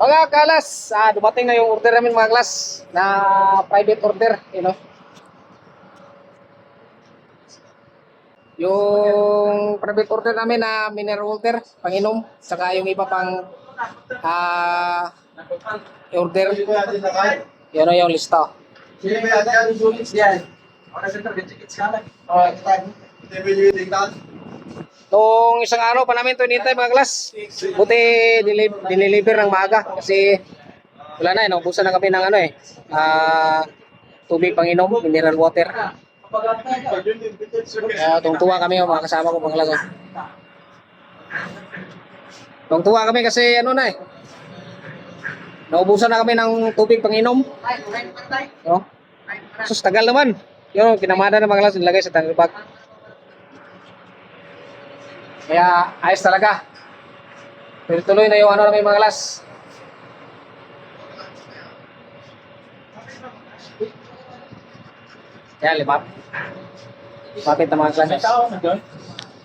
Mga kalas, dumating na yung order namin mga kalas na private order, Yung private order namin na mineral water, panginom, saka yung iba pang order. Yun o yung lista. Nung isang araw pa namin ito hinintay mga klas. Buti dineliver ng maaga kasi wala na naubusan na kami ng tubig panginom, mineral water. Tungtuwa kami mga kasama ko mga klas. Tungtuwa kami kasi naubusan na kami ng tubig panginom. Sus tagal naman. Yun, pinamada ng mga klas nilagay sa tank bag. Kaya ayos talaga. Pero tuloy na yung namin mga klas. Kaya lipat. Bakit na mga klas?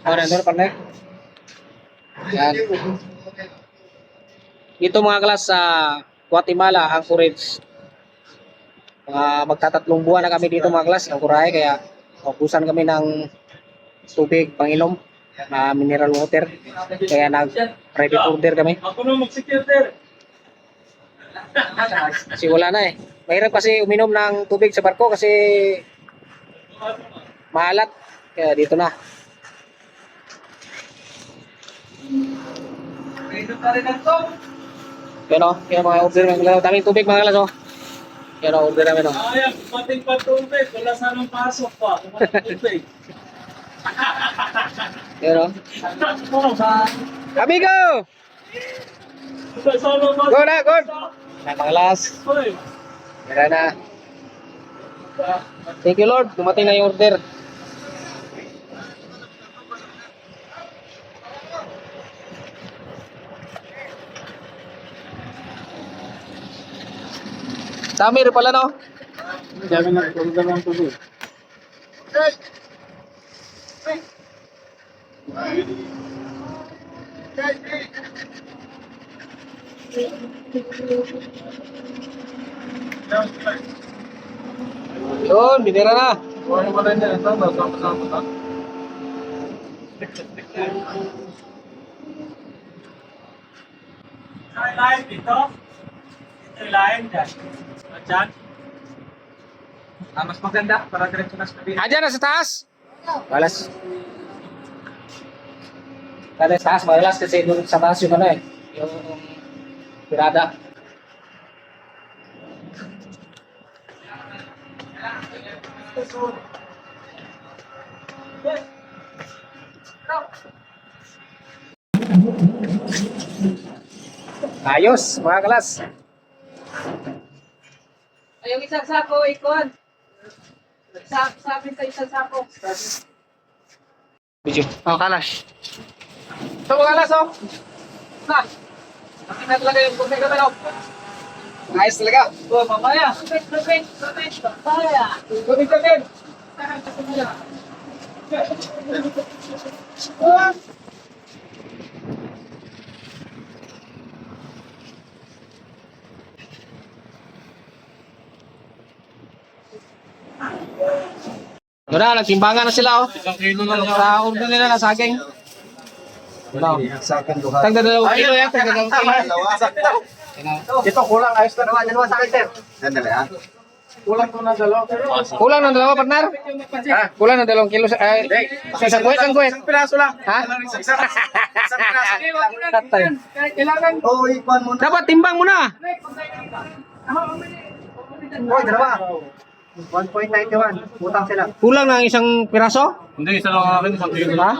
Nandun pa na. Yan. Dito mga klas sa Guatemala, Anchorage. Magtatatlong buwan na kami dito mga klas, Anchorage, kaya ubusan kami ng tubig panginom na mineral water. Kaya nag-private order kami. Ako na mag-security. Kasi wala na eh. Mahirap kasi uminom ng tubig sa barko kasi maalat. Kaya dito na. Yan o, yan mga order. Daming tubig mga kalas o. Yan o, order namin o. Ayan, pating patubig. Wala sanang pasok pa. Patubig. Yan o. Amigo! Go na, go! Yan mga kalas. Yan na. Thank you Lord, dumating na yung order. Dami rin pala no? Dami na, order ng tubig. Yun, binira na. Ano ba rin yan? Ito, sama-sama ito. Ay, lain dito. Ito yung lain dyan. Dyan. Mas maganda para diretso na sa kabila. Diyan na sa taas. Malas. Kada sa taas, malas kasi doon sa taas yung yung pirada. Ayos, mga kalas. Ay, yung isang sako, ikon. Sabi sa isang sako. Oh, kalas. Ito mga kalas, oh. Na. Nakita talaga yung tubig namin, oh. Ayos talaga. Oh, mamaya. Tubig, papaya. Tubig natin. Doon na, nagtimbangan na sila, oh. Isang kilo na lang. Sa order nila na saging. No. Tagda 2 kilo yan, tagda 2 kilo. Ito kulang, ayos na naman. Dalawa sa akin, sir. Sandali, ha? Kulang ko na dalawa. Kulang ng 2, partner? Ha? Kulang ng 2 kilo. Isang kuwet, isang kuwet. Isang piraso lang. Ha? Isang piraso. Tatay. Oo, ikuan mo na. Dapat timbang mo na. Hoy, dalawa. 1.91. Utang sila. Kulang ng isang piraso? Hindi, isa lang akin. Isang kilo. Ha?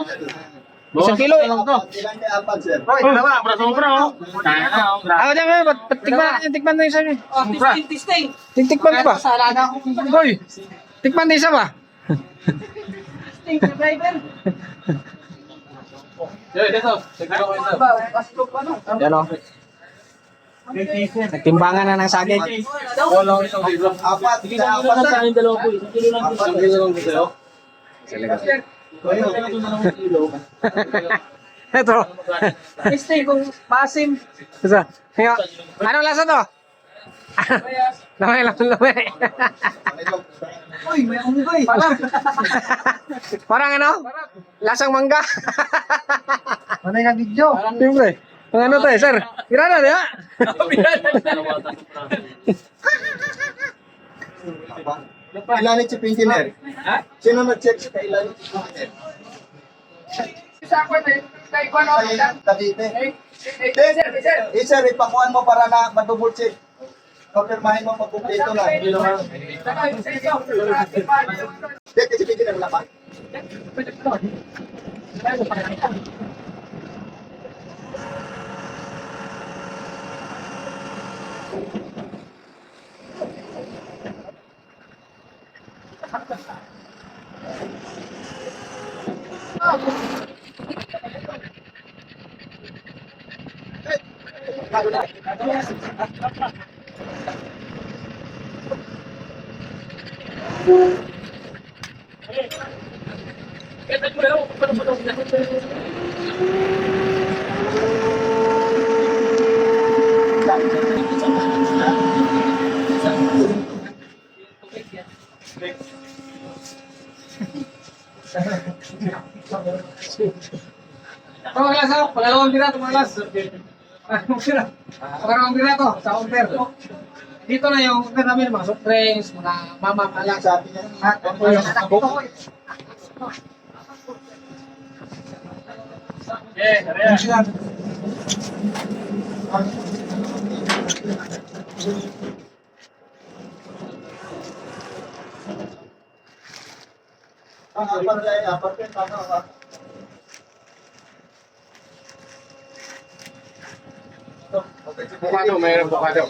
Isang kilo. Lang to. Ilan niya apat, sir? Hoy, dalawa. Sobra, oh. Kaya na, oh. Ako dyan, tikman na isa. Oh, tisting. Tikman ko ba? Salaga ako. Hoy, tikman na isa ba? Tisting, driver. Dito. Siguro ko ito. Pasto pa no. Yan o. Nagtimbangan na ng saging. Kulang isang kilo. Apat. Apat, sir. Dalawa po. Isang kilo lang. Isang kilo lang dito. Ito. Mistake kung masim. Isa. Hinga. Anong lasa to? Lamay lang, lamay. Uy, may unggoy. Parang ano? Lasang mangga. Ano yung video? Siyempre. Ang ano to eh, sir? Pirana, di ba? Kailan yung chief engineer? Sino nag-check sa kailan yung chief engineer? Sa ako na kay Kuan Ay, Cavite. Sir, ipakuan mo para na madouble check. Confirmahin mo pag-complete na. Hindi naman. Hindi, kasi chief engineer wala pa. Panglas ako, pangalawang pirato, panglas. Pangalawang pirato, sa order. Dito na yung order namin, mga soft drinks, mga mama, alas. Sabi niya, apat yan, tama ba? Bukado, mayroon bukado.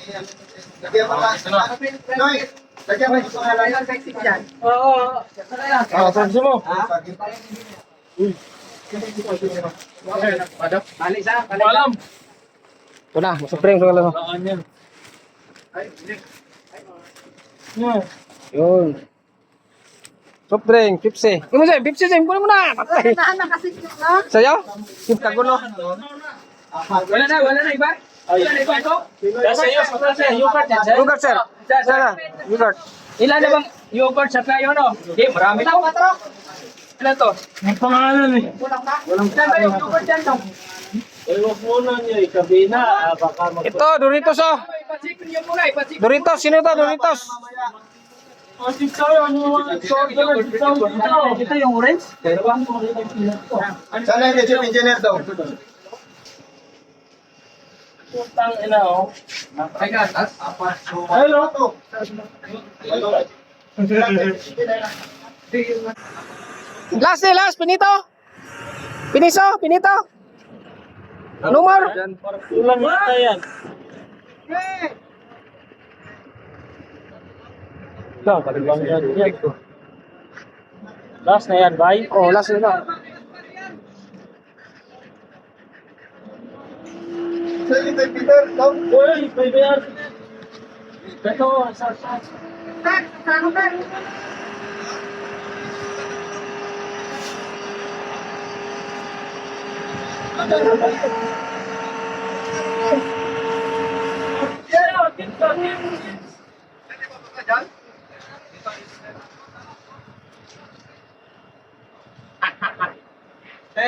Lagyan mo lang. Noy, lagyan mo yung pangalan. Oo. Ah, pansin mo. Balik sa. Alam. Ito na, soft drinks, wala no. Saan yan? Yun. Soft drink, Pepsi. Imo sa'yo, Pepsi sa'yo, kunin mo na. Patay. Sa'yo? Sip kagulo. Wala na iba. Wala na iba ito. Nasa iyo, yogurt yan, sir. Yogurt, sir. Sana, yogurt. Ilan na bang yogurt sa kayo, no? Hindi, marami to. Ilan to? Ang pangalan eh. Ilan ba yung yogurt dyan, no? Eh, wag muna niyo, ikabina. Baka mag... Ito, Doritos oh. Ipasikrin niyo muna, ipasikrin. Doritos, sino ito? Doritos. Oh, sa'yo, ano yung Ito yung orange? Sana yung chief engineer daw. Putang ina, oh. Ay, gatas. Hello? Last, Pinito. Pinito. Number. Ulang yata yan. Last na yan, bye. Oh, last na ito. Sir, yung kay Peter, daw. Uy, may bayar. Ito, sa.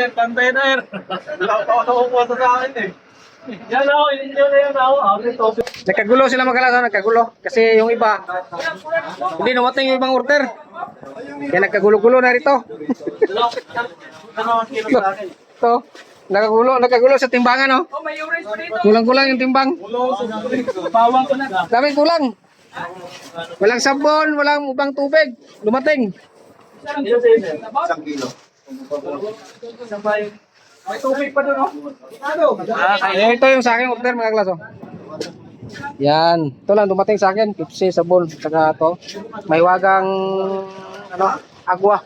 Pantay na yan. Wala sa akin eh. Yan ako, hindi na yan ako. Nagkagulo sila magkalasan, nagkagulo. Kasi yung iba, hindi namatay yung ibang order. Kaya nagkagulo-gulo na rito. Ano ang kilo sa akin? Ito, nagkagulo sa timbangan oh. Oh, may orange pa dito. Kulang-kulang yung timbang. Bawang ko na. Daming kulang. Walang sabon, walang ubang tubig. Dumating. Isang kilo. May tubig pa doon, no? Ito yung sa akin order mga klaso. Yan. Ito lang dumating sa akin. Pepsi, sabon. Saka ito. May wagang ano, agwa.